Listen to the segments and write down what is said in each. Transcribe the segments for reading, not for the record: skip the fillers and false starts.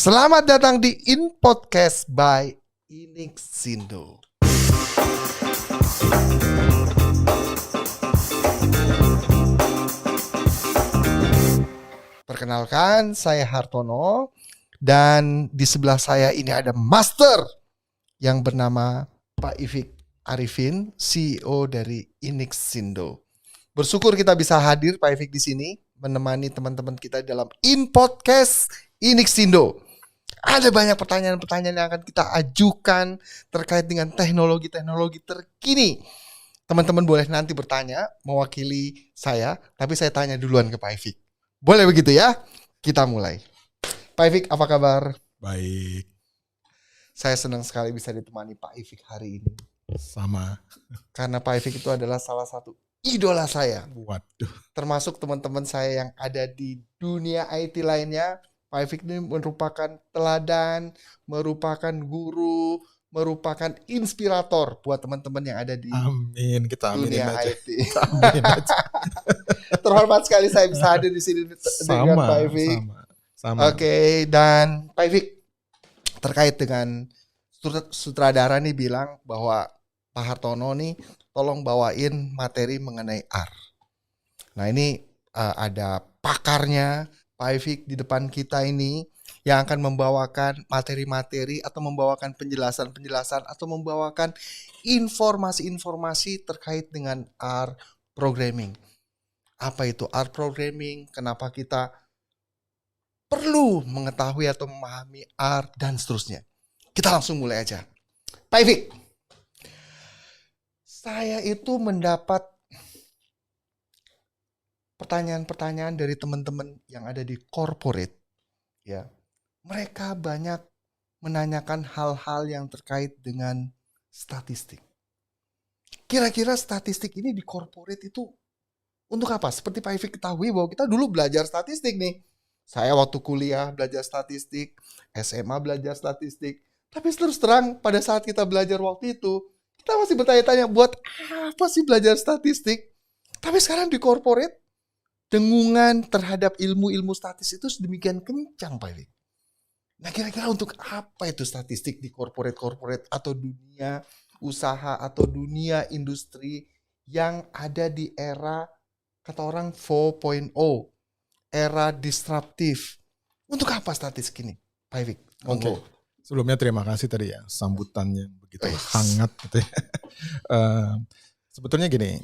Selamat datang di In Podcast by Inixindo. Perkenalkan, saya Hartono dan di sebelah saya ini ada master yang bernama Pak Ivik Arifin, CEO dari Inixindo. Bersyukur kita bisa hadir Pak Ivik di sini menemani teman-teman kita dalam In Podcast Inixindo. Ada banyak pertanyaan-pertanyaan yang akan kita ajukan terkait dengan teknologi-teknologi terkini. Teman-teman boleh nanti bertanya mewakili saya, tapi saya tanya duluan ke Pak Ivik. Boleh begitu ya? Kita mulai. Pak Ivik, apa kabar? Baik. Saya senang sekali bisa ditemani Pak Ivik hari ini. Sama. Karena Pak Ivik itu adalah salah satu idola saya. Waduh. Termasuk teman-teman saya yang ada di dunia IT lainnya. Pak Ivik ini merupakan teladan, merupakan guru, merupakan inspirator buat teman-teman yang ada di Amin. Kita aminin dunia aja. IT. Kita aminin aja. Terhormat sekali saya bisa hadir di sini dengan Pak Ivik. Sama. Oke, dan Pak Ivik terkait dengan sutradara nih bilang bahwa Pak Hartono nih tolong bawain materi mengenai R. Nah ini ada pakarnya Pak Ivik di depan kita ini yang akan membawakan materi-materi atau membawakan penjelasan-penjelasan atau membawakan informasi-informasi terkait dengan R programming. Apa itu R programming? Kenapa kita perlu mengetahui atau memahami R dan seterusnya. Kita langsung mulai aja. Pak Ivik, saya itu mendapat pertanyaan-pertanyaan dari teman-teman yang ada di corporate. Ya, mereka banyak menanyakan hal-hal yang terkait dengan statistik. Kira-kira statistik ini di corporate itu untuk apa? Seperti Pak Ivik ketahui bahwa kita dulu belajar statistik nih. Saya waktu kuliah belajar statistik, SMA belajar statistik. Tapi terus terang pada saat kita belajar waktu itu, kita masih bertanya-tanya buat apa sih belajar statistik? Tapi sekarang di corporate, dengungan terhadap ilmu-ilmu statistik itu sedemikian kencang Pak Ivik. Nah kira-kira untuk apa itu statistik di corporate atau dunia usaha atau dunia industri yang ada di era kata orang 4.0. Era disruptif. Untuk apa statistik ini, Pak Ivik? Oke. Sebelumnya terima kasih tadi ya sambutannya begitu hangat gitu ya. Sebetulnya gini,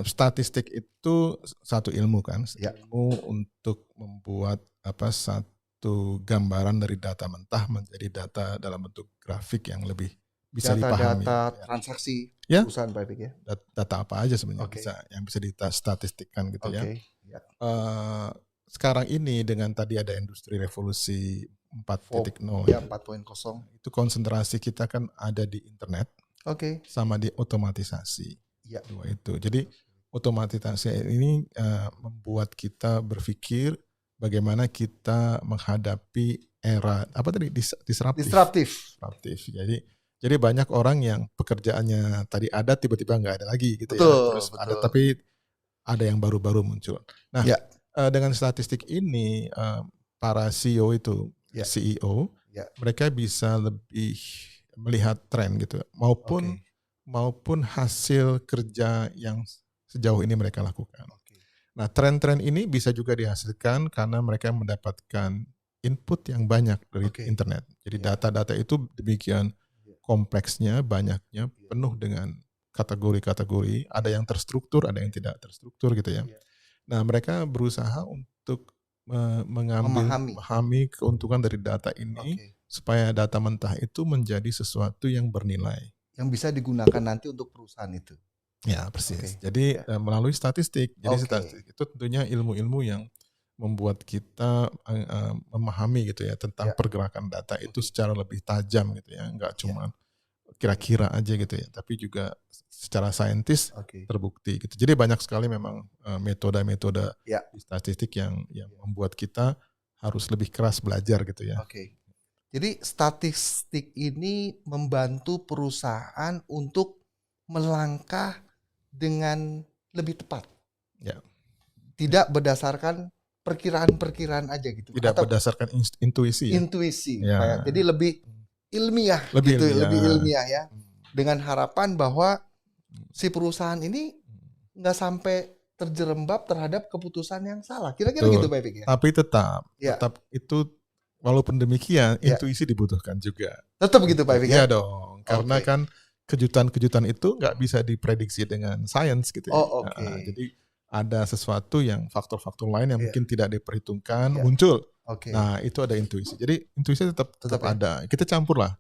statistik itu satu ilmu kan, ilmu untuk membuat satu gambaran dari data mentah menjadi data dalam bentuk grafik yang lebih bisa dipahami. Data transaksi ya? Perusahaan Pak Ivik ya. Data apa aja sebenarnya yang bisa distatistikkan gitu ya. Sekarang ini dengan tadi ada industri revolusi 4.0 ya, 4.0 itu konsentrasi kita kan ada di internet sama di otomatisasi dua itu. Jadi otomatisasi ini membuat kita berpikir bagaimana kita menghadapi era disruptif. Jadi banyak orang yang pekerjaannya tadi ada tiba-tiba nggak ada lagi gitu. Terus ada tapi ada yang baru-baru muncul. Nah dengan statistik ini para CEO itu CEO mereka bisa lebih melihat tren gitu maupun hasil kerja yang sejauh ini mereka lakukan. Nah tren-tren ini bisa juga dihasilkan karena mereka mendapatkan input yang banyak dari internet. Jadi data-data itu demikian kompleksnya, banyaknya, penuh dengan kategori-kategori. Ada yang terstruktur, ada yang tidak terstruktur gitu ya. Nah mereka berusaha untuk memahami keuntungan dari data ini supaya data mentah itu menjadi sesuatu yang bernilai. Yang bisa digunakan nanti untuk perusahaan itu. Ya persis. Jadi melalui statistik. Jadi statistik itu tentunya ilmu-ilmu yang membuat kita memahami gitu ya tentang pergerakan data itu secara lebih tajam gitu ya. Enggak cuma kira-kira aja gitu ya, tapi juga secara saintis terbukti gitu. Jadi banyak sekali memang metode-metode statistik yang membuat kita harus lebih keras belajar gitu ya. Jadi statistik ini membantu perusahaan untuk melangkah dengan lebih tepat. Tidak berdasarkan perkiraan-perkiraan aja gitu. Tidak berdasarkan intuisi. Intuisi. Ya. Jadi lebih ilmiah gitu, lebih ilmiah ya. Dengan harapan bahwa si perusahaan ini nggak sampai terjerembab terhadap keputusan yang salah. Kira-kira gitu Pak Epik ya. Tapi tetap itu walaupun demikian intuisi dibutuhkan juga. Tetap gitu Pak Epik ya. Iya dong. Karena kan kejutan-kejutan itu nggak bisa diprediksi dengan sains gitu ya. Jadi ada sesuatu yang faktor-faktor lain yang mungkin tidak diperhitungkan muncul. Nah itu ada intuisi. Jadi intuisi tetap ada. Kita campur lah.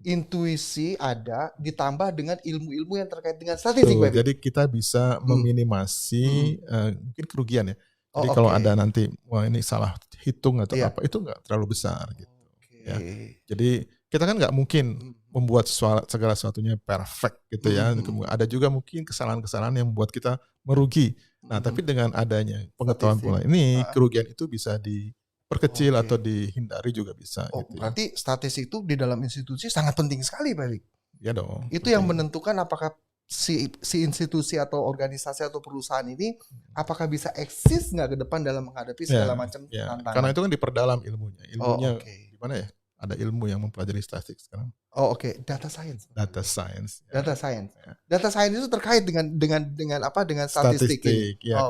Intuisi ada ditambah dengan ilmu-ilmu yang terkait dengan statistik. Jadi kita bisa meminimasi mungkin kerugian ya. Jadi kalau ada nanti wah ini salah hitung atau apa itu nggak terlalu besar gitu. Ya. Jadi kita kan nggak mungkin membuat segala sesuatunya perfect gitu ya. Ada juga mungkin kesalahan-kesalahan yang membuat kita merugi. Nah tapi dengan adanya pengetahuan pola ini kerugian itu bisa diperkecil atau dihindari juga bisa. Gitu berarti statistik itu di dalam institusi sangat penting sekali Pak Epik. Ya dong. Itu yang menentukan apakah si institusi atau organisasi atau perusahaan ini apakah bisa eksis nggak ke depan dalam menghadapi segala macam tantangan. Karena itu kan diperdalam ilmunya. Ilmunya gimana ya? Ada ilmu yang mempelajari statistik sekarang. Data science. Data science. Data science. Data science itu terkait dengan apa? Dengan statistik. Ya,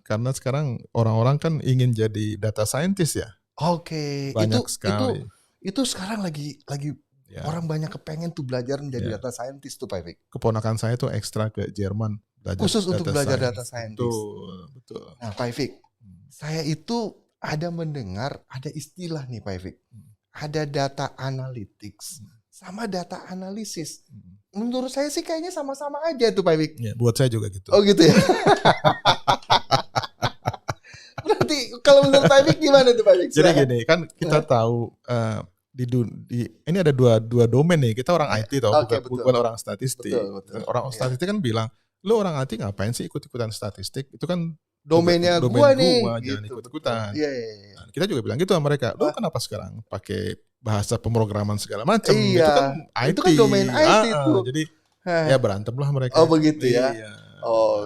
karena sekarang orang-orang kan ingin jadi data scientist ya. Banyak sekali. Itu sekarang lagi orang banyak kepengen tuh belajar menjadi data scientist tuh Pak Epik. Keponakan saya tuh ekstra ke Jerman khusus untuk belajar data scientist. Betul. Nah Pak Epik, saya itu ada mendengar ada istilah nih Pak Epik. Ada data analytics sama data analisis. Menurut saya sih kayaknya sama-sama aja tuh Pak Epik. Ya, buat saya juga gitu. Oh gitu ya. Berarti kalau menurut Pak Epik gimana tuh Pak Epik? Jadi gini, kan kita tahu ini ada dua domain nih. Kita orang IT tau, bukan orang statistik. Betul. Orang statistik kan bilang, lu orang IT ngapain sih ikut-ikutan statistik? Itu kan domainnya gua nih. Jangan ikut-ikutan. Iya. Kita juga bilang gitu sama mereka. Lu kenapa sekarang pakai bahasa pemrograman segala macam? Iya. Itu kan IT. Itu kan domain IT tuh. Jadi ya berantemlah mereka. Oh begitu ya. Iya.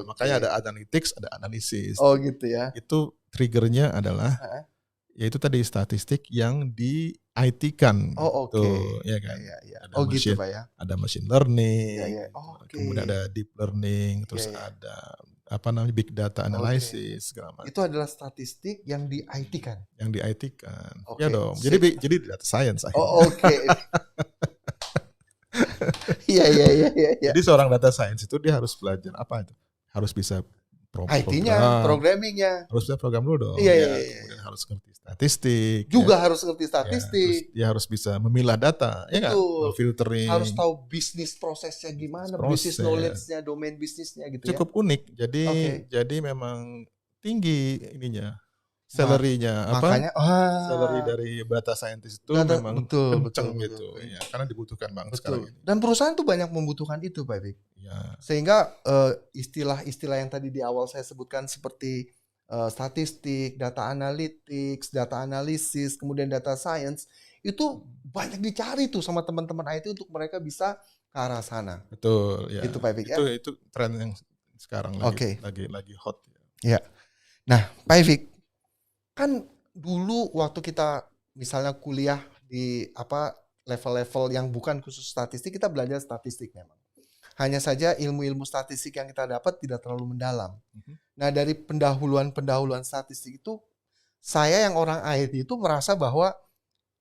Makanya ada analytics, ada analisis. Oh gitu ya. Itu triggernya adalah yaitu tadi statistik yang di IT-kan. Ya kan. Iya. Gitu Pak ya. Ada machine learning. Iya. Kemudian ada deep learning, terus ada big data analysis segala macam. Itu adalah statistik yang di IT-kan. Yang di IT-kan. Ya dong. Jadi data science akhirnya. Iya. Jadi seorang data science itu dia harus belajar apa itu? Harus bisa IT-nya, programmingnya. Harus bisa program dulu dong. Iya. Kemudian harus ngerti statistik. Juga harus ngerti statistik. Dia harus bisa memilah data, ya kan? Filtering. Harus tahu bisnis prosesnya gimana, bisnis knowledge-nya, domain bisnisnya gitu. Cukup unik. Jadi memang tinggi ininya. Salary-nya makanya salary dari data scientist itu memang kenceng gitu. Ya, karena dibutuhkan banget sekarang ini. Dan perusahaan tuh banyak membutuhkan itu Pak Epik. Ya. Sehingga istilah-istilah yang tadi di awal saya sebutkan seperti statistik, data analytics, data analisis, kemudian data science itu banyak dicari tuh sama teman-teman IT untuk mereka bisa ke arah sana. Betul ya. Itu Pak Epik ya. Itu tren yang sekarang lagi hot ya. Nah, Pak Epik, kan dulu waktu kita misalnya kuliah di level-level yang bukan khusus statistik, kita belajar statistik memang. Hanya saja ilmu-ilmu statistik yang kita dapat tidak terlalu mendalam. Nah dari pendahuluan statistik itu, saya yang orang IT itu merasa bahwa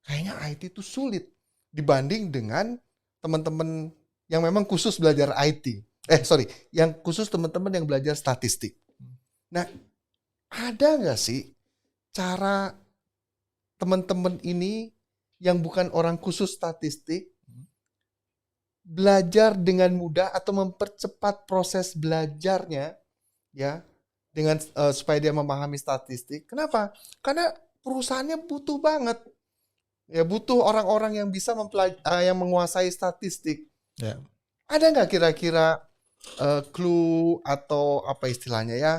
kayaknya IT itu sulit dibanding dengan teman-teman yang memang khusus belajar IT. Yang khusus teman-teman yang belajar statistik. Nah ada nggak sih cara teman-teman ini yang bukan orang khusus statistik belajar dengan mudah atau mempercepat proses belajarnya ya dengan supaya dia memahami statistik. Kenapa? Karena perusahaannya butuh banget. Ya butuh orang-orang yang bisa yang menguasai statistik. Ya. Ada nggak kira-kira clue atau apa istilahnya ya?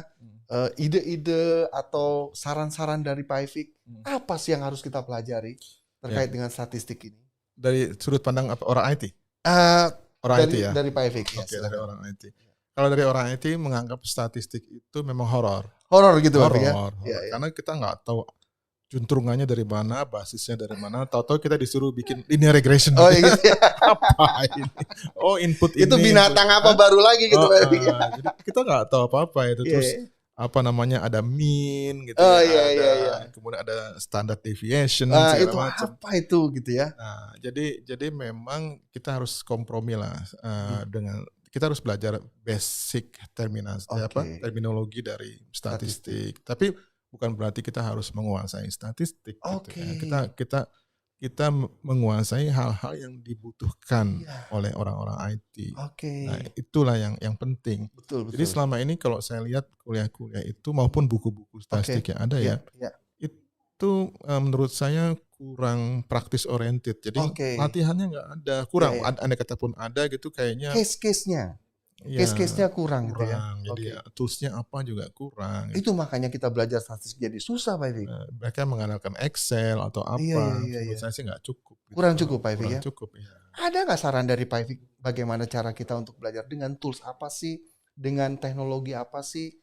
Ide-ide atau saran-saran dari Pak Epik, apa sih yang harus kita pelajari terkait dengan statistik ini? Dari sudut pandang orang IT? Dari Pak Epik. Dari orang IT. kalau dari orang IT menganggap statistik itu memang horor. Horor gitu, horor, ya? Karena kita nggak tahu juntrungannya dari mana, basisnya dari mana. Tahu-tahu kita disuruh bikin linear regression. Oh iya gitu. Apa ini? Oh input itu ini. Binatang input, apa baru lagi gitu. Jadi kita nggak tahu apa-apa itu. Terus apa namanya, ada mean gitu. Iya. Kemudian ada standard deviation itu macam. Apa itu gitu ya? Nah, jadi memang kita harus kompromi lah dengan kita harus belajar basic terminologi dari statistik. Tapi bukan berarti kita harus menguasai statistik. Gitu ya. Kita menguasai hal-hal yang dibutuhkan oleh orang-orang IT. Nah, itulah yang penting. Betul. Jadi selama ini kalau saya lihat kuliah-kuliah itu maupun buku-buku statistik yang ada itu menurut saya kurang praktis oriented. Jadi latihannya nggak ada, kurang. Andai kata pun ada gitu kayaknya. Case-nya kurang gitu ya. Jadi toolsnya apa juga kurang. Itu makanya kita belajar statistik jadi susah Pak Ivik. Mereka mengandalkan Excel atau apa. Menurut saya sih nggak cukup. Gitu. Kurang cukup Pak Ivik ya? Cukup ya. Ada nggak saran dari Pak Ivik bagaimana cara kita untuk belajar dengan tools apa sih? Dengan teknologi apa sih?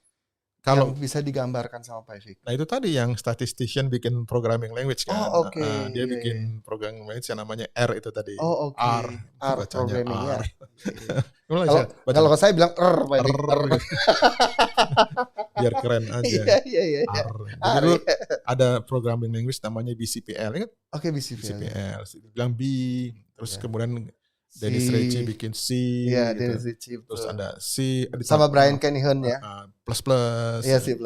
Kalau yang bisa digambarkan sama Pak Ivik. Nah itu tadi yang statistician bikin programming language kan. Dia bikin programming language yang namanya R itu tadi. R programming R. Kalau saya bilang R, Pak Ivik. Biar keren aja. Iya. R. Jadi dulu ada programming language namanya BCPL, ingat? BCPL. Bilang B, terus kemudian Dennis Ritchie bikin C, Dennis Ritchie, terus ada C, sama Brian Kenihan ya, plus, C++.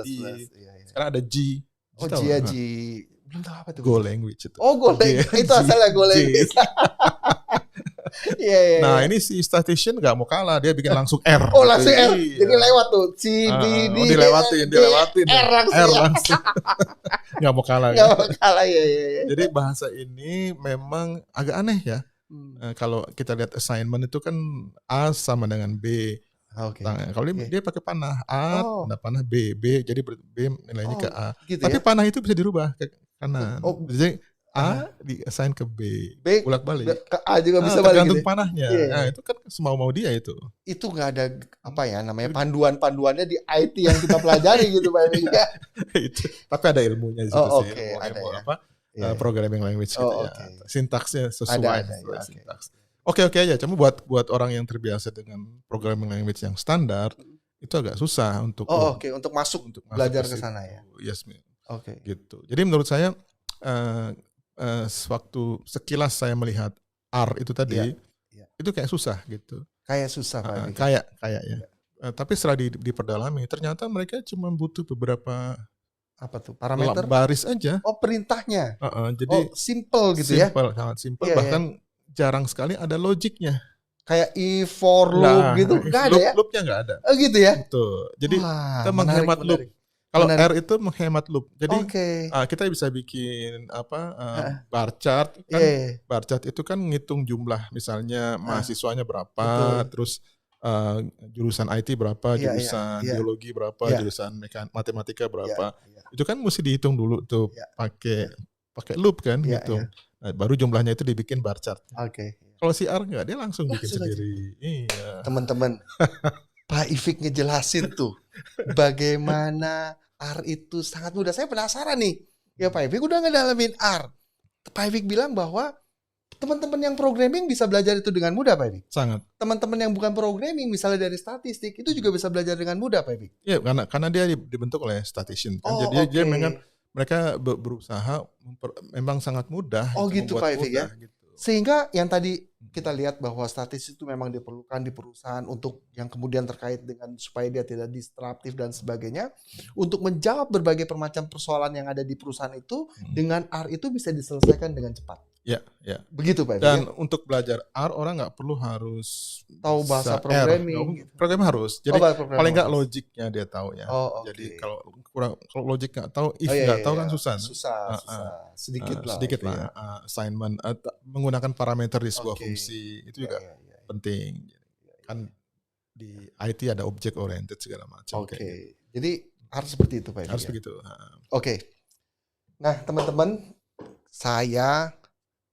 Sekarang ada G. G. Belum tahu apa itu. Go language itu. Go language. Itu asalnya Go language. Nah ini si statistician nggak mau kalah, dia bikin langsung R. Langsung R. Jadi lewat tuh C, B, D. Dilewatin. R langsung. Nggak mau kalah. Ya. Jadi bahasa ini memang agak aneh ya. Kalau kita lihat assignment itu kan A sama dengan B. Kalau dia pakai panah A, panah B, jadi B nilainya ke A. Gitu tapi panah itu bisa dirubah ke kanan. Jadi A di-assign ke B bolak-balik. Ke A juga bisa balik. Tergantung panahnya. Nah, itu kan semau-mau dia itu. Itu nggak ada namanya panduannya di IT yang kita pelajari gitu Pak. Tapi ada ilmunya di situ sih. Programming language gitu ya. Sintaksnya sesuai sintaks. Oke aja. Cuma buat orang yang terbiasa dengan programming language yang standar itu agak susah untuk untuk masuk belajar ke sana ya. Yes, gitu. Jadi menurut saya sewaktu sekilas saya melihat R itu tadi itu kayak susah gitu. Kayak susah Pak. Kayak ya. Tapi setelah diperdalami ternyata mereka cuma butuh beberapa parameter baris aja. Perintahnya. Jadi simple gitu ya. Sangat simple. Bahkan jarang sekali ada logiknya. Kayak if, for, loop gitu. Nggak ada ya? Loopnya nggak ada. Gitu ya? Betul. Jadi kita menghemat loop. Kalau R itu menghemat loop. Jadi kita bisa bikin bar chart. Bar chart itu kan ngitung jumlah. Misalnya mahasiswanya berapa. Terus jurusan IT berapa, jurusan biologi berapa, jurusan matematika berapa. Itu kan mesti dihitung dulu tuh pakai loop kan gitu. Nah, baru jumlahnya itu dibikin bar chart. Kalau si R enggak, dia langsung bikin sendiri. Iya. Teman-teman, Pak Ivik ngejelasin tuh bagaimana R itu sangat mudah. Saya penasaran nih. Ya Pak Ivik udah ngedalamin R. Pak Ivik bilang bahwa teman-teman yang programming bisa belajar itu dengan mudah, Pak Ivik. Sangat. Teman-teman yang bukan programming, misalnya dari statistik, itu juga bisa belajar dengan mudah, Pak Ivik. Iya, karena dia dibentuk oleh statistician. Jadi dia mereka berusaha memang sangat mudah. Gitu Pak Ivik ya. Gitu. Sehingga yang tadi kita lihat bahwa statistik itu memang diperlukan di perusahaan untuk yang kemudian terkait dengan supaya dia tidak disruptif dan sebagainya. Untuk menjawab berbagai macam persoalan yang ada di perusahaan itu, dengan R itu bisa diselesaikan dengan cepat. Ya. Begitu Pak. Dan untuk belajar R orang nggak perlu harus tahu bahasa programming. Programming harus. Jadi paling nggak logiknya dia tahu ya. Jadi kalau logik nggak tahu, if nggak tahu kan susah. Sedikit lah. Assignment menggunakan parameter di sebuah fungsi itu juga penting. Kan di IT ada object oriented segala macam. Jadi harus seperti itu Pak. Harus begitu. Nah teman-teman, saya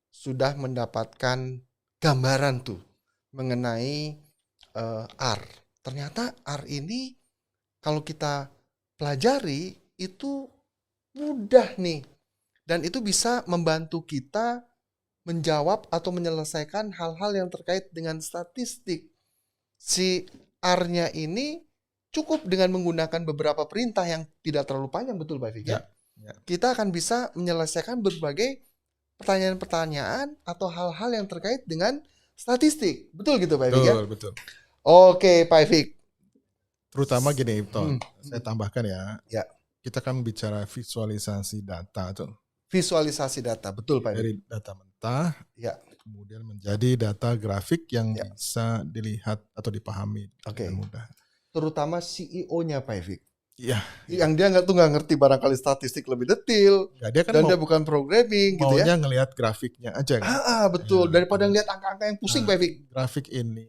sudah mendapatkan gambaran tuh mengenai R. ternyata R ini kalau kita pelajari itu mudah nih. Dan itu bisa membantu kita menjawab atau menyelesaikan hal-hal yang terkait dengan statistik. Si R-nya ini cukup dengan menggunakan beberapa perintah yang tidak terlalu panjang, betul Pak Fik ya? Kita akan bisa menyelesaikan berbagai pertanyaan-pertanyaan atau hal-hal yang terkait dengan statistik. Betul gitu Pak Fik ya? Betul. Oke Pak Fik. Terutama gini, Ton, saya tambahkan ya. Kita kan bicara visualisasi data tuh. Visualisasi data, betul Pak. Dari data mentah, kemudian menjadi data grafik yang bisa dilihat atau dipahami dengan mudah. Terutama CEO-nya Pak Evik. Iya. Yang dia nggak ngerti barangkali statistik lebih detail. Dia kan dan dia bukan programming gitu ya. Maunya ngelihat grafiknya aja. Kan? Betul. Daripada ngelihat angka-angka yang pusing Pak Evik. Grafik ini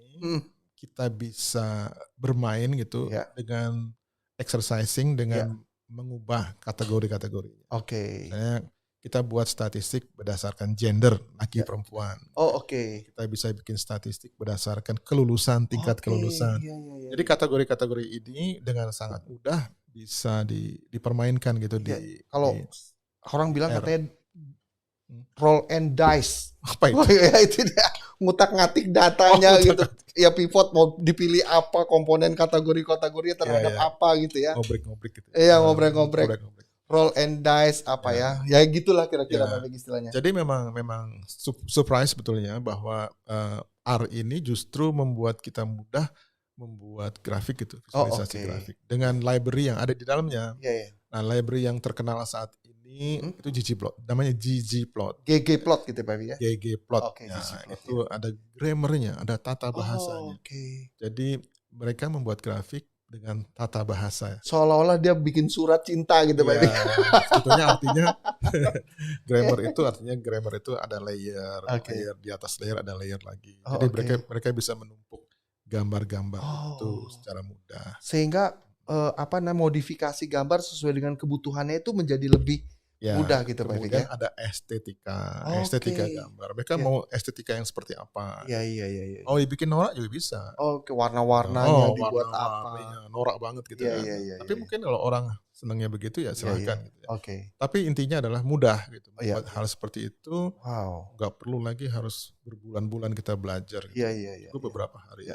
kita bisa bermain gitu dengan exercising, dengan mengubah kategori-kategori. Misalnya kita buat statistik berdasarkan gender, laki perempuan. Kita bisa bikin statistik berdasarkan kelulusan, tingkat kelulusan. Jadi kategori-kategori ini dengan sangat mudah bisa dipermainkan gitu. Kalau orang bilang katanya roll and dice. Apa itu? Itu dia ngutak-ngatik datanya gitu. Ya pivot mau dipilih apa, komponen kategori-kategori terhadap apa gitu ya. Ngobrek-ngobrek gitu. Iya, ngobrek-ngobrek. Roll and dice apa ya gitulah kira-kira istilahnya. Jadi memang surprise sebetulnya bahwa R ini justru membuat kita mudah membuat grafik gitu, visualisasi grafik dengan library yang ada di dalamnya. Nah, library yang terkenal saat ini itu ggplot, namanya ggplot. ggplot gitu Pak ya. ggplot. Itu ada grammarnya, ada tata bahasanya. Jadi mereka membuat grafik dengan tata bahasa. Seolah-olah dia bikin surat cinta gitu Pak. Sebetulnya artinya grammar itu ada layer, layer di atas layer ada layer lagi. Jadi mereka bisa menumpuk gambar-gambar itu secara mudah. Sehingga modifikasi gambar sesuai dengan kebutuhannya itu menjadi lebih mudah gitu Pak. Kemudian ada estetika gambar. Mereka mau estetika yang seperti apa? Iya. Oh, dibikin norak juga bisa. Warna-warnanya dibuat apa? Norak banget gitu kan. Tapi mungkin kalau orang senangnya begitu ya silakan gitu ya. Tapi intinya adalah mudah gitu. Buat hal seperti itu nggak perlu lagi harus berbulan-bulan kita belajar. Gitu. Itu beberapa hari.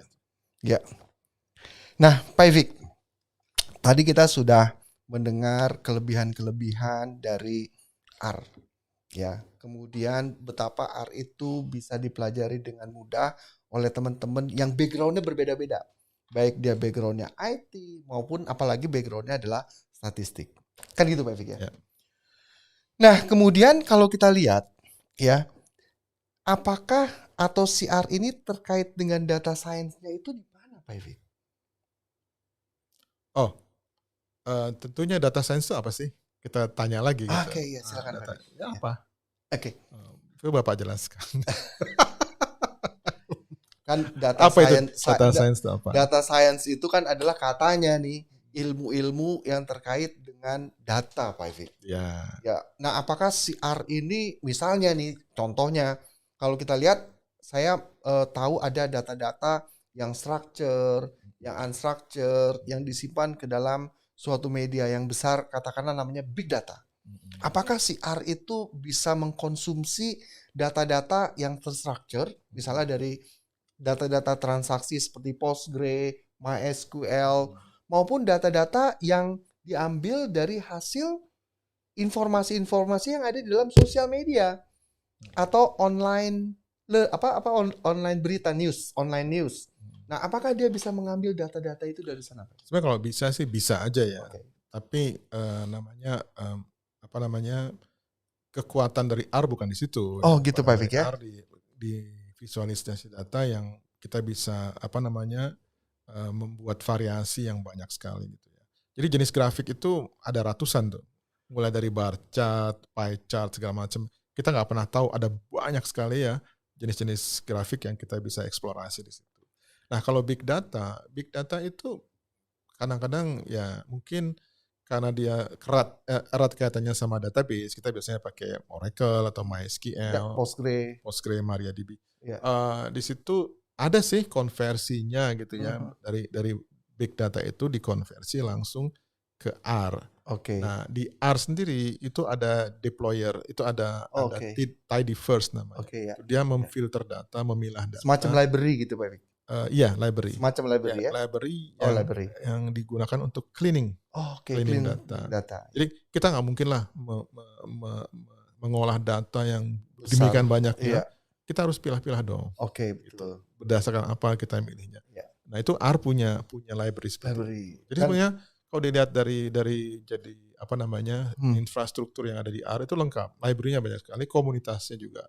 Nah, Pak Evik, tadi kita sudah mendengar kelebihan-kelebihan dari R. Kemudian betapa R itu bisa dipelajari dengan mudah oleh teman-teman yang backgroundnya berbeda-beda. Baik dia backgroundnya IT maupun apalagi backgroundnya adalah statistik. Kan gitu Pak Evik ya? Nah, kemudian kalau kita lihat apakah atau si R ini terkait dengan data science-nya itu di mana Pak Evik? Tentunya data science itu apa sih? Kita tanya lagi. Gitu. Silakan. Apa? Coba Bapak jelaskan. Kan data science itu apa? Data science itu kan adalah katanya nih ilmu-ilmu yang terkait dengan data, Pak Evik. Nah, apakah si R ini misalnya nih contohnya kalau kita lihat saya tahu ada data-data yang structure, yang unstructured, yang disimpan ke dalam suatu media yang besar, katakanlah namanya big data. Apakah si R itu bisa mengkonsumsi data-data yang terstruktur, misalnya dari data-data transaksi seperti Postgre, MySQL, maupun data-data yang diambil dari hasil informasi-informasi yang ada di dalam sosial media atau online online berita news, online news. Nah, apakah dia bisa mengambil data-data itu dari sana? Sebenarnya kalau bisa sih bisa aja ya. Tapi kekuatan dari R bukan di situ. Gitu Pak Evik ya. R di visualisasi data yang kita bisa membuat variasi yang banyak sekali gitu ya. Jadi jenis grafik itu ada ratusan tuh. Mulai dari bar chart, pie chart segala macam. Kita nggak pernah tahu, ada banyak sekali ya jenis-jenis grafik yang kita bisa eksplorasi di situ. Nah, kalau big data itu kadang-kadang ya mungkin karena dia erat kaitannya sama database, kita biasanya pakai Oracle atau MySQL, Postgre, MariaDB. Di situ ada sih konversinya gitu ya, dari big data itu dikonversi langsung ke R. Oke. Nah, di R sendiri itu ada deployer, itu ada tidyverse namanya. Ya. Dia memfilter data, memilah data. Semacam library gitu Pak Erik? Iya, library. Semacam library ya? Library yang digunakan untuk cleaning. Cleaning data. Jadi kita nggak mungkin lah mengolah data yang demikian banyaknya. Kita harus pilah-pilah dong. Betul. Gitu. Berdasarkan apa kita milihnya. Nah itu R punya library seperti itu. Jadi sebenarnya kalau dilihat dari jadi apa namanya infrastruktur yang ada di R itu lengkap. Library-nya banyak sekali, komunitasnya juga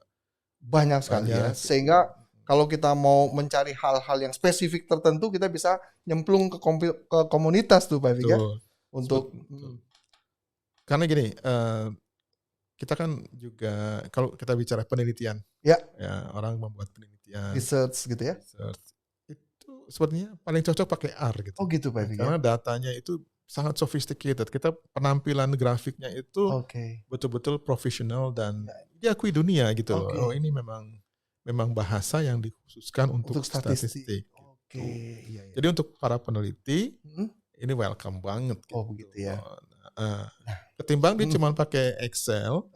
banyak sekali ya. Sehingga kalau kita mau mencari hal-hal yang spesifik tertentu, kita bisa nyemplung ke komunitas tuh Pak Erik ya. Untuk karena gini, kita kan juga kalau kita bicara penelitian, ya orang membuat penelitian, research gitu ya. Itu sepertinya paling cocok pakai R gitu. Gitu Pak Erik. Karena datanya itu sangat sophisticated. Kita penampilan grafiknya itu betul-betul profesional dan diakui dunia gitu loh. Oh ini memang bahasa yang dikhususkan untuk statistik. Jadi untuk para peneliti ini welcome banget. Begitu ya. Ketimbang dia cuma pakai Excel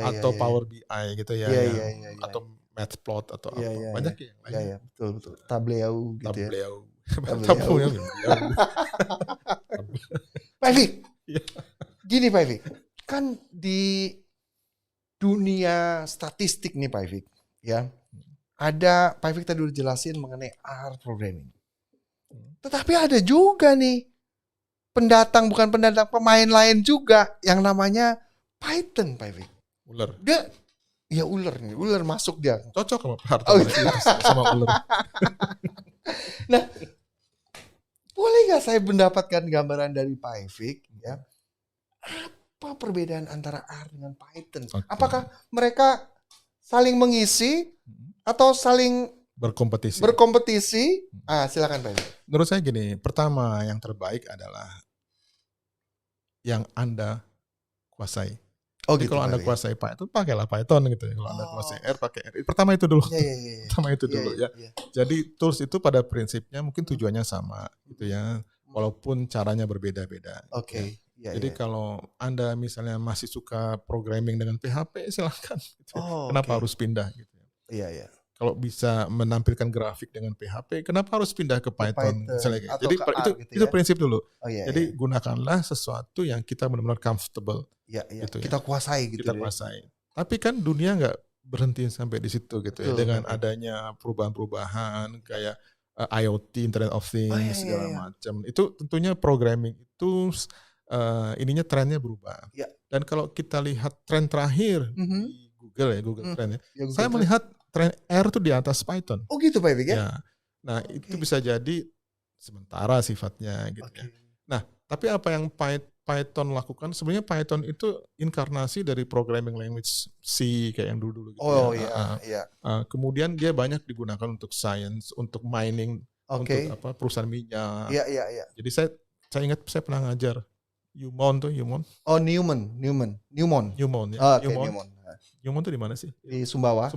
atau Power BI gitu ya, atau Matplot atau apa banyak yang lain. Betul. Tableau gitu ya. Tableau. Pak Erik, gini Pak Erik, kan di dunia statistik nih Pak Erik, ya ada Pak Erik tadi udah jelasin mengenai R programming. Tetapi ada juga nih pemain lain juga yang namanya Python Pak Erik. Ular. Dia ular masuk dia. Cocok sama Harto sama ular. Nah, boleh nggak saya mendapatkan gambaran dari Pak Erik ya? Apa perbedaan antara R dengan Python? Apakah mereka saling mengisi atau saling berkompetisi? Silakan Pak Erik. Menurut saya gini, pertama yang terbaik adalah yang Anda kuasai. Jadi kalau Anda kuasai Python, pakailah Python gitu ya. Kalau Anda kuasai R, pakai R. Pertama itu dulu. Pertama itu dulu ya. Jadi tools itu pada prinsipnya mungkin tujuannya sama gitu ya. Walaupun caranya berbeda-beda. Jadi kalau Anda misalnya masih suka programming dengan PHP, silakan. Gitu. Kenapa harus pindah gitu ya. Kalau bisa menampilkan grafik dengan PHP, kenapa harus pindah ke Python? Misalnya, jadi itu prinsip dulu. Jadi gunakanlah sesuatu yang kita benar-benar comfortable. Kita kuasai gitu. Tapi kan dunia nggak berhenti sampai di situ gitu ya. Dengan adanya perubahan-perubahan kayak IoT, Internet of Things segala macam. Itu tentunya programming itu ininya trennya berubah. Dan kalau kita lihat tren terakhir di Google Trend ya. Saya melihat tren R itu di atas Python. Gitu Pak Erik ya? Nah itu bisa jadi sementara sifatnya gitu ya. Nah tapi apa yang Python lakukan, sebenarnya Python itu inkarnasi dari programming language C kayak yang dulu-dulu gitu kemudian dia banyak digunakan untuk science, untuk mining, untuk perusahaan minyak. Jadi saya ingat saya pernah ngajar Newmont. Newmont. Newmont itu di mana sih? Di Sumbawa.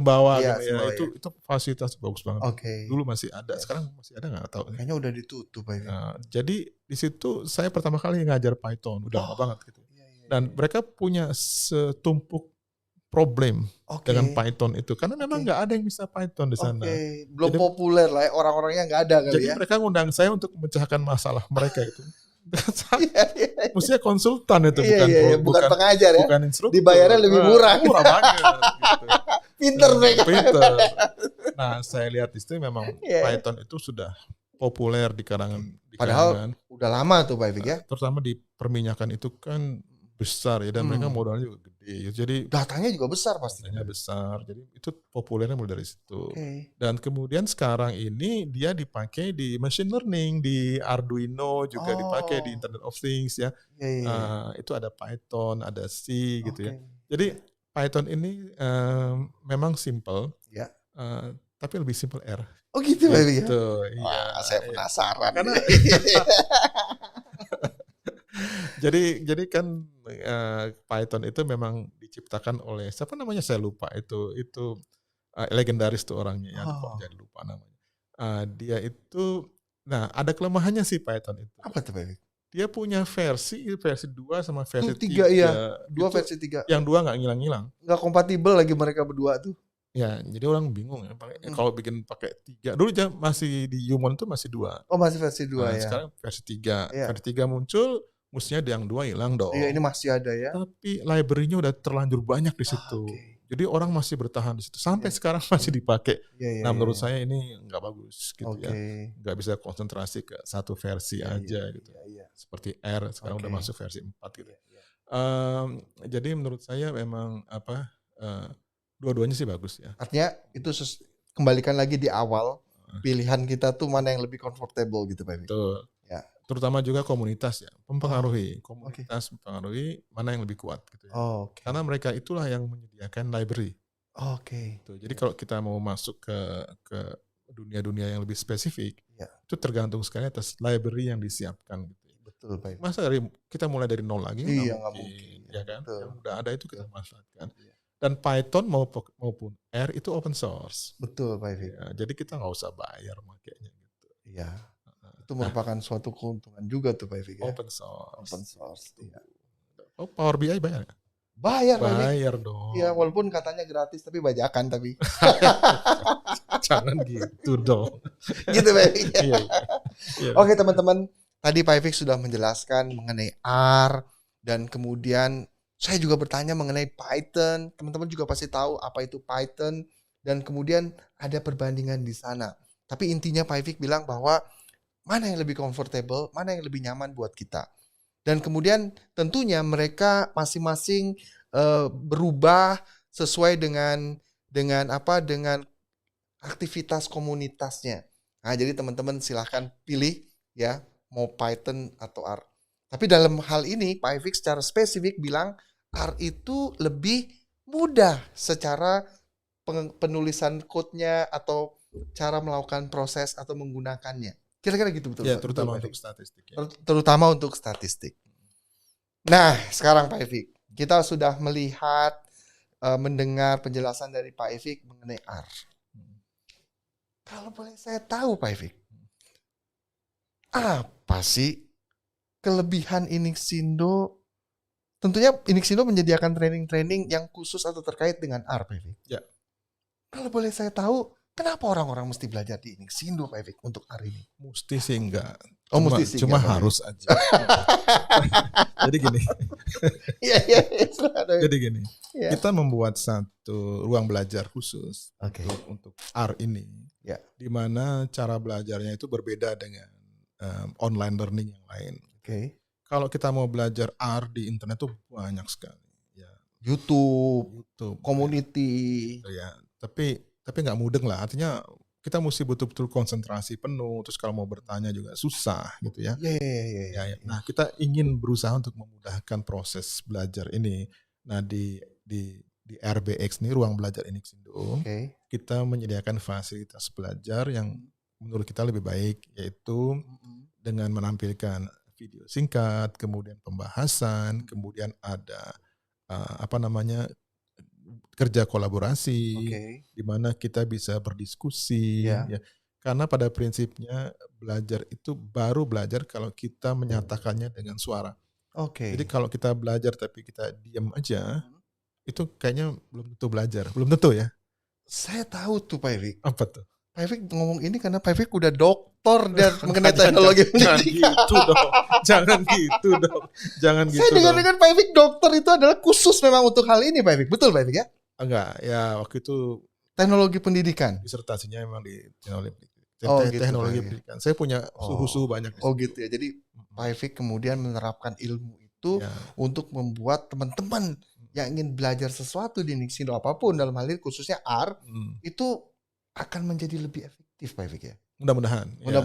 Itu fasilitas bagus banget. Dulu masih ada, sekarang masih ada nggak tahu. Kayaknya udah ditutup Pak. Jadi di situ saya pertama kali ngajar Python, udah lama banget gitu. Dan mereka punya setumpuk problem dengan Python itu, karena memang nggak ada yang bisa Python di sana. Belum populer lah, orang-orangnya nggak ada kali. Jadi mereka ngundang saya untuk memecahkan masalah mereka itu. Mestinya konsultan itu bukan pengajar ya. Bukan instruktur. Dibayarnya lebih murah. Murah banget gitu. Pinter mereka. Nah, saya lihat di situ memang Python itu sudah populer di kalangan. Padahal udah lama tuh Pak Erik ya. Terutama di perminyakan itu kan besar ya, dan mereka modalnya juga gede. Jadi datanya juga besar pasti. Datanya besar. Jadi itu populernya mulai dari situ. Dan kemudian sekarang ini dia dipakai di machine learning, di Arduino juga dipakai di Internet of Things ya. Itu ada Python, ada C gitu ya. Jadi Python ini memang simple, tapi lebih simple R. Gitu Pak Erik ya. Wah, saya penasaran. Karena jadi kan Python itu memang diciptakan oleh siapa namanya, saya lupa, itu legendaris tuh orangnya ya, kok jadi lupa namanya. Dia itu Nah, ada kelemahannya sih Python itu. Apa tuh Pak Ifik? Dia punya versi 2 sama versi 3 iya. 2 itu versi 3. Yang 2 nggak ngilang-ngilang. Nggak kompatibel lagi mereka berdua tuh. Ya, jadi orang bingung ya. Kalau bikin pakai 3. Dulu masih di Humon tuh masih 2. Oh, masih versi 2 ya. Sekarang versi 3. Iya. Versi 3 muncul, mestinya yang 2 hilang dong. Iya, ini masih ada ya. Tapi library-nya udah terlanjur banyak di situ. Jadi orang masih bertahan di situ. Sampai sekarang masih dipakai. Nah, menurut saya ini nggak bagus gitu ya. Nggak bisa konsentrasi ke satu versi aja gitu. Seperti R sekarang udah masuk versi 4 gitu. Jadi menurut saya memang dua-duanya sih bagus ya. Artinya itu kembalikan lagi di awal, pilihan kita tuh mana yang lebih comfortable gitu Pak Ifik. Betul. Ya. Terutama juga komunitas ya, mempengaruhi. Komunitas mempengaruhi mana yang lebih kuat gitu ya. Karena mereka itulah yang menyediakan library. Jadi kalau kita mau masuk ke dunia-dunia yang lebih spesifik, itu tergantung sekali atas library yang disiapkan gitu. Betul Pak Ifik. Masa kita mulai dari nol lagi? Nggak mungkin. Ya kan? Yang udah ada itu kita manfaatkan. Dan Python maupun R itu open source. Betul Pak Ifik. Ya, jadi kita nggak usah bayar makanya gitu. Iya. Itu merupakan suatu keuntungan juga tuh Pak Ifik ya. Open source. Iya. Oh, Power BI bayar? Bayar dong. Iya, walaupun katanya gratis tapi bajakan tapi. Jangan gitu dong. Gitu Pak Ifik. Iya. Oke teman-teman, tadi Pak Ifik sudah menjelaskan mengenai R dan kemudian saya juga bertanya mengenai Python. Teman-teman juga pasti tahu apa itu Python dan kemudian ada perbandingan di sana. Tapi intinya Pak Ifik bilang bahwa mana yang lebih comfortable, mana yang lebih nyaman buat kita. Dan kemudian tentunya mereka masing-masing berubah sesuai dengan aktivitas komunitasnya. Nah, jadi teman-teman silahkan pilih ya, mau Python atau R. Tapi dalam hal ini Pak Ifik secara spesifik bilang R itu lebih mudah secara penulisan code-nya atau cara melakukan proses atau menggunakannya. Kira-kira gitu betul. Ya, terutama untuk statistik. Ya. Terutama untuk statistik. Nah, sekarang Pak Ifik, kita sudah melihat, mendengar penjelasan dari Pak Ifik mengenai R. Kalau boleh saya tahu Pak Ifik, apa sih kelebihan Inixindo? Tentunya Inixindo menyediakan training-training yang khusus atau terkait dengan R Pak Ifik. Ya. Kalau boleh saya tahu, kenapa orang-orang mesti belajar di Inixindo Pak Ifik untuk R ini? Mesti sih enggak. Cuma harus aja. Jadi gini. Jadi gini. Kita membuat satu ruang belajar khusus untuk R ini. Di mana cara belajarnya itu berbeda dengan online learning yang lain. Kalau kita mau belajar R di internet tuh banyak sekali. Ya. YouTube, community. Ya. Tapi nggak mudeng lah. Artinya kita mesti betul-betul konsentrasi penuh. Terus kalau mau bertanya juga susah gitu ya. Iya. Nah, kita ingin berusaha untuk memudahkan proses belajar ini. Nah, di RBX ini, ruang belajar Inixindo, kita menyediakan fasilitas belajar yang menurut kita lebih baik, yaitu dengan menampilkan video singkat, kemudian pembahasan, kemudian ada kerja kolaborasi, di mana kita bisa berdiskusi. Ya. Karena pada prinsipnya belajar itu baru belajar kalau kita menyatakannya dengan suara. Jadi kalau kita belajar tapi kita diam aja, itu kayaknya belum tentu belajar. Belum tentu ya. Saya tahu tuh Pak Ifik. Apa tuh? Pak Ifik ngomong ini karena Pak Ifik udah doktor dan mengenai teknologi pendidikan. Jangan gitu dong. Saya dengar Pak Ifik dokter itu adalah khusus memang untuk hal ini Pak Ifik. Betul Pak Ifik ya? Enggak, ya waktu itu teknologi pendidikan. Disertasinya memang di teknologi pendidikan. Saya punya suhu-suhu banyak. Gitu ya. Jadi Pak Ifik kemudian menerapkan ilmu itu untuk membuat teman-teman yang ingin belajar sesuatu di Inixindo apapun, dalam hal ini khususnya R, itu akan menjadi lebih efektif Pak Ifik ya. Mudah-mudahan. Ya,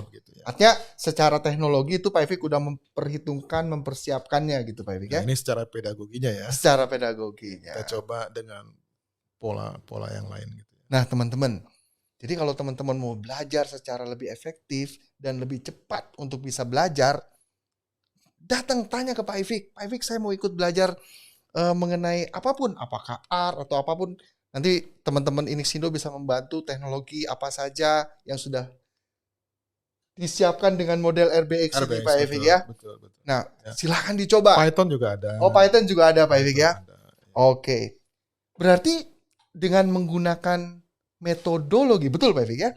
begitu ya. Artinya secara teknologi itu Pak Ifik udah mempersiapkannya gitu Pak Ifik ya. Ini secara pedagoginya ya. Secara pedagoginya. Kita coba dengan pola yang lain gitu. Nah teman-teman, jadi kalau teman-teman mau belajar secara lebih efektif dan lebih cepat untuk bisa belajar, datang tanya ke Pak Ifik. Pak Ifik, saya mau ikut belajar mengenai apapun, apakah R atau apapun. Nanti teman-teman Inixindo bisa membantu teknologi apa saja yang sudah disiapkan dengan model RBX ini Pak Efik ya. Betul. Nah, silakan dicoba. Python juga ada. Oh, Python juga ada Pak Efik ya. Ada. Oke. Berarti dengan menggunakan metodologi, betul Pak Efik ya,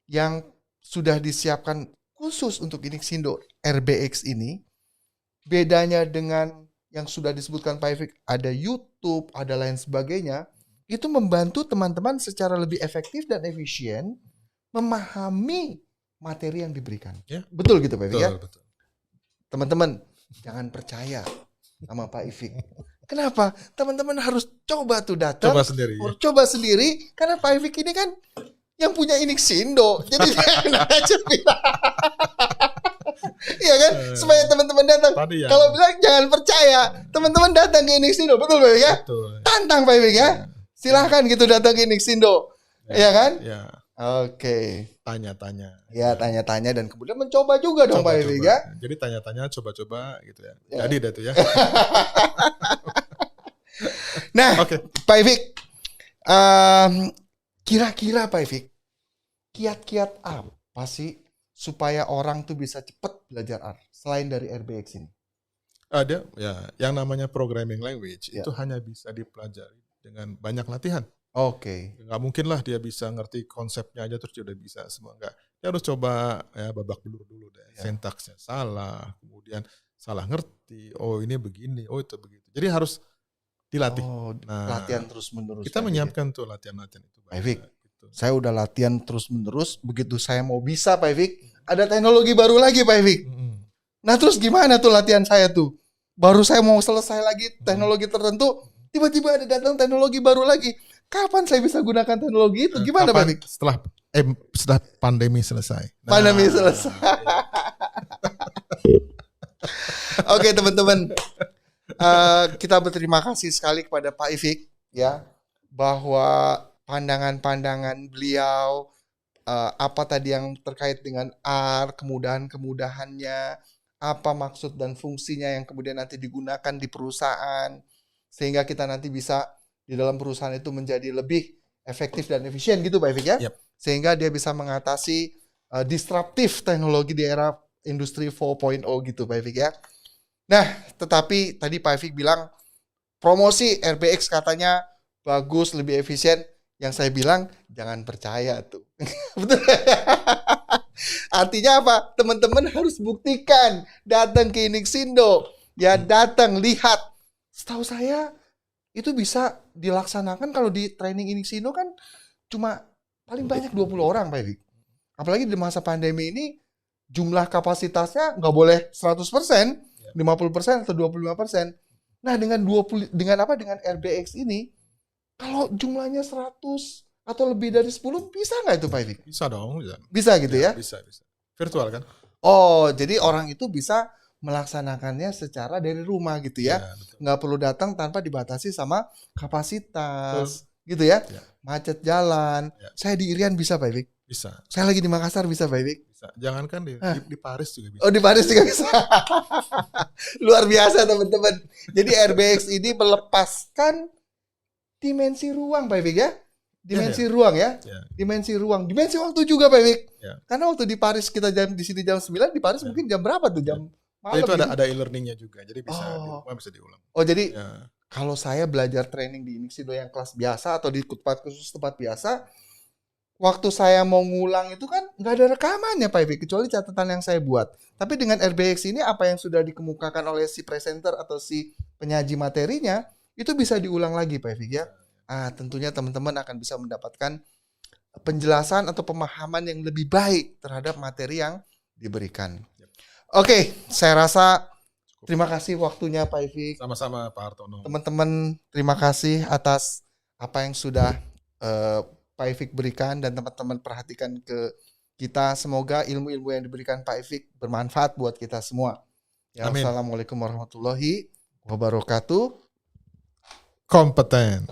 yang sudah disiapkan khusus untuk Inixindo RBX ini, bedanya dengan yang sudah disebutkan Pak Efik, ada YouTube, ada lain sebagainya, itu membantu teman-teman secara lebih efektif dan efisien memahami materi yang diberikan. Ya. Betul gitu Pak Efik ya? Betul. Teman-teman, jangan percaya sama Pak Efik. Kenapa? Teman-teman harus coba tuh datang. Coba sendiri. Karena Pak Efik ini kan yang punya Inixindo. Jadi enak aja bilang. Iya kan? Supaya teman-teman datang. Kalau bilang jangan percaya, teman-teman datang ke Inixindo. Betul Pak Efik ya? Betul. Tantang Pak Efik ya? Silahkan gitu datang ke Inixindo. Iya kan? Ya. Oke. Tanya-tanya. Ya, tanya-tanya dan kemudian mencoba juga dong Pak Efik ya. Jadi tanya-tanya, coba-coba gitu ya. Jadi dah tuh ya. Nah, Pak Efik, kira-kira Pak Efik, kiat-kiat apa sih supaya orang tuh bisa cepat belajar R selain dari RBX ini? Ada ya, yang namanya programming language itu hanya bisa dipelajari dengan banyak latihan. Oke. Nggak mungkin lah dia bisa ngerti konsepnya aja terus dia udah bisa semua. Enggak. Dia harus coba ya babak belur dulu deh. Sintaksnya salah, kemudian salah ngerti. Oh ini begini, oh itu begitu. Jadi harus dilatih. Latihan terus-menerus. Kita menyiapkan tuh latihan-latihan itu. Pak Efik, saya udah latihan terus-menerus. Begitu saya mau bisa Pak Efik, ada teknologi baru lagi Pak Efik. Nah terus gimana tuh latihan saya tuh? Baru saya mau selesai lagi teknologi tertentu, tiba-tiba ada datang teknologi baru lagi. Kapan saya bisa gunakan teknologi itu? Gimana Pak Efik? Setelah pandemi selesai. Pandemi selesai. Oke teman-teman, kita berterima kasih sekali kepada Pak Efik ya, bahwa pandangan-pandangan beliau, apa tadi yang terkait dengan R, kemudahan-kemudahannya, apa maksud dan fungsinya yang kemudian nanti digunakan di perusahaan, sehingga kita nanti bisa di dalam perusahaan itu menjadi lebih efektif dan efisien gitu Pak Efik ya. Sehingga dia bisa mengatasi disruptif teknologi di era industri 4.0 gitu Pak Efik ya. Nah, tetapi tadi Pak Efik bilang promosi RBX katanya bagus, lebih efisien. Yang saya bilang jangan percaya tuh. Betul. Artinya apa? Teman-teman harus buktikan, datang ke Inixindo, ya datang lihat. Setahu saya itu bisa dilaksanakan kalau di training Inixindo kan cuma paling banyak 20 orang Pak Efik. Apalagi di masa pandemi ini jumlah kapasitasnya nggak boleh 100%, 50% atau 25%. Nah, dengan RBX ini kalau jumlahnya 100 atau lebih dari 10 bisa nggak itu Pak Efik? Bisa dong. Bisa gitu ya? Bisa. Virtual kan? Oh, jadi orang itu bisa melaksanakannya secara dari rumah gitu ya. Nggak perlu datang tanpa dibatasi sama kapasitas. Gitu ya? Macet jalan. Saya di Irian bisa Pak Efik? Bisa. Saya lagi di Makassar bisa Pak Efik? Bisa. Jangankan di Paris juga bisa. Oh, di Paris juga bisa. Luar biasa teman-teman. Jadi RBX ini melepaskan dimensi ruang Pak Efik ya? Dimensi ruang ya? Dimensi ruang. Dimensi waktu juga Pak Efik. Karena waktu di Paris kita di sini jam 9, di Paris mungkin jam berapa tuh? Jam malam. Itu ada e-learningnya juga. Jadi bisa diulang. Oh, jadi kalau saya belajar training di Inixindo yang kelas biasa atau di tempat khusus tempat biasa, waktu saya mau ngulang itu kan nggak ada rekamannya Pak Efik, kecuali catatan yang saya buat. Tapi dengan RBX ini apa yang sudah dikemukakan oleh si presenter atau si penyaji materinya, itu bisa diulang lagi Pak Efik ya. Tentunya teman-teman akan bisa mendapatkan penjelasan atau pemahaman yang lebih baik terhadap materi yang diberikan. Oke, saya rasa terima kasih waktunya Pak Efik. Sama-sama Pak Hartono. Teman-teman, terima kasih atas apa yang sudah Pak Efik berikan dan teman-teman perhatikan ke kita. Semoga ilmu-ilmu yang diberikan Pak Efik bermanfaat buat kita semua. Ya, Assalamualaikum warahmatullahi wabarakatuh. Kompeten.